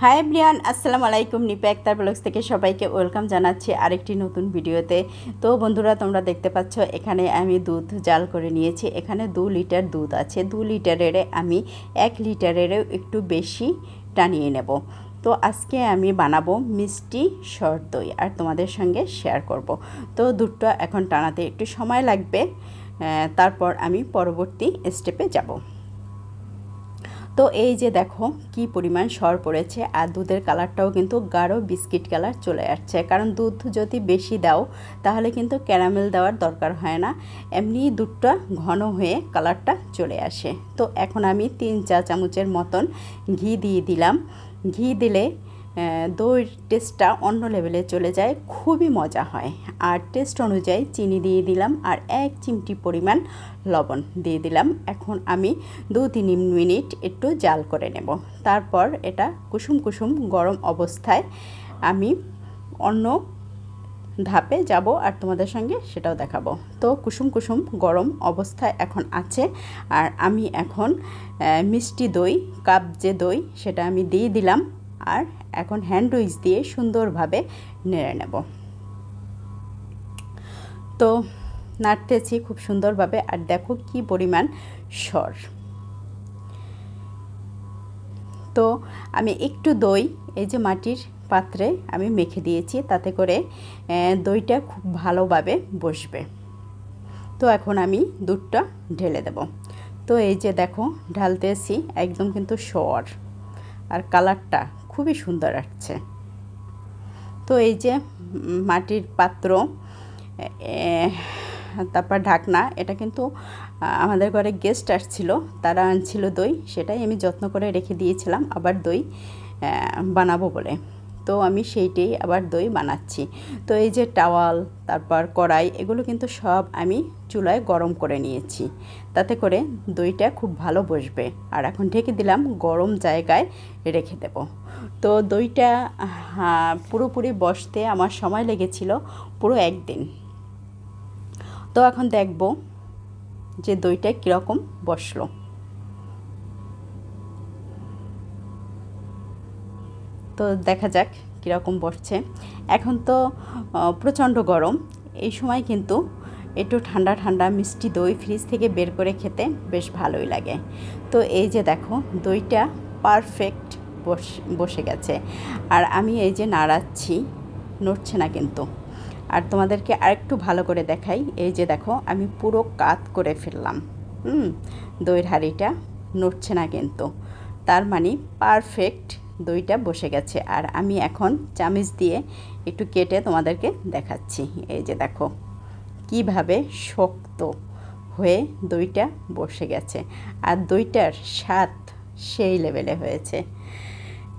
Hi everyone, আসসালামু আলাইকুম। Nipa Akter blogs থেকে সবাইকে ওয়েলকাম জানাচ্ছি আরেকটি নতুন ভিডিওতে। তো বন্ধুরা, তোমরা দেখতে পাচ্ছ এখানে আমি দুধ জাল করে নিয়েছি। এখানে 2 লিটার দুধ আছে। 2 লিটারের আমি 1 লিটারেরও একটু বেশি টানিয়ে নেব। তো আজকে আমি বানাবো মিষ্টি সর দই আর তোমাদের সঙ্গে শেয়ার করব। তো দুধটা এখন টানাতে একটু সময় লাগবে, তারপর আমি পরবর্তী স্টেপে যাব। তো এই যে দেখো কি পরিমাণ সর পড়েছে, আর দুধের কালারটাও কিন্তু গাঢ় বিস্কিট কালার চলে আসছে। কারণ দুধ যদি বেশি দাও তাহলে কিন্তু ক্যারামেল দেওয়ার দরকার হয় না, এমনি দুধটা ঘন হয়ে কালারটা চলে আসে। তো এখন আমি 3 চা চামচের মতন ঘি দিয়ে দিলাম। ঘি দিলে দইয়ের টেস্টটা অন্য লেভেলে চলে যায়, খুবই মজা হয়। আর টেস্ট অনুযায়ী চিনি দিয়ে দিলাম, আর 1 চিমটি পরিমাণ লবণ দিয়ে দিলাম। এখন আমি 2-3 মিনিট একটু জাল করে নেব। তারপর এটা কুসুম কুসুম গরম অবস্থায় আমি অন্য ধাপে যাব আর তোমাদের সঙ্গে সেটাও দেখাবো। তো কুসুম কুসুম গরম অবস্থায় এখন আছে, আর আমি এখন মিষ্টি দই, কাপ যে দই সেটা আমি দিয়ে দিলাম। আর এখন হ্যান্ড উইচ দিয়ে সুন্দরভাবে নেড়ে নেব। তো নাড়তেছি খুব সুন্দরভাবে, আর দেখো কি পরিমাণ সর। তো আমি একটু দই এই যে মাটির পাত্রে আমি মেখে দিয়েছি, তাতে করে দইটা খুব ভালোভাবে বসবে। তো এখন আমি দুধটা ঢেলে দেব। তো এই যে দেখো ঢালতেছি, একদম কিন্তু সর, আর কালারটা খুবই সুন্দর আসছে। তো এই যে মাটির পাত্র, তারপর ঢাকনা, এটা কিন্তু আমাদের ঘরে গেস্ট আসছিল, তারা আনছিল দই, সেটাই আমি যত্ন করে রেখে দিয়েছিলাম আবার দই বানাবো বলে। তো আমি সেইটাই আবার দই বানাচ্ছি। তো এই যে টাওয়াল, তারপর কড়াই, এগুলো কিন্তু সব আমি চুলায় গরম করে নিয়েছি, তাতে করে দইটা খুব ভালো বসবে। আর এখন ঢেকে দিলাম, গরম জায়গায় রেখে দেব। তো দইটা পুরোপুরি বসতে আমার সময় লেগেছিল পুরো 1 দিন। তো এখন দেখব যে দইটা কীরকম বসলো। তো দেখা যাক কীরকম বসছে। এখন তো প্রচণ্ড গরম, এই সময় কিন্তু একটু ঠান্ডা ঠান্ডা মিষ্টি দই ফ্রিজ থেকে বের করে খেতে বেশ ভালোই লাগে। তো এই যে দেখো দইটা পারফেক্ট বসে গেছে, আর আমি এই যে নাড়াচ্ছি, নড়ছে না কিন্তু। আর তোমাদেরকে আরেকটু ভালো করে দেখাই, এই যে দেখো আমি পুরো কাত করে ফেললাম। দইয়ের হাঁড়িটা নড়ছে না কিন্তু, তার মানে পারফেক্ট দইটা বসে গেছে। আর আমি এখন চামচ দিয়ে একটু কেটে তোমাদেরকে দেখাচ্ছি। এই যে দেখো কিভাবে শক্ত হয়ে দইটা বসে গেছে, আর দইটার স্বাদ সেই লেভেলে হয়েছে।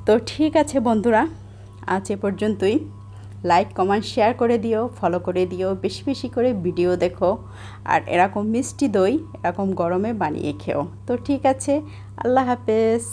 তো ঠিক আছে বন্ধুরা, আজ এ পর্যন্তই। লাইক, কমেন্ট, শেয়ার করে দিও, ফলো করে দিও, বেশি বেশি করে ভিডিও দেখো, আর এরকম মিষ্টি দই এরকম গরমে বানিয়ে খেও। তো ঠিক আছে, আল্লাহ হাফেজ।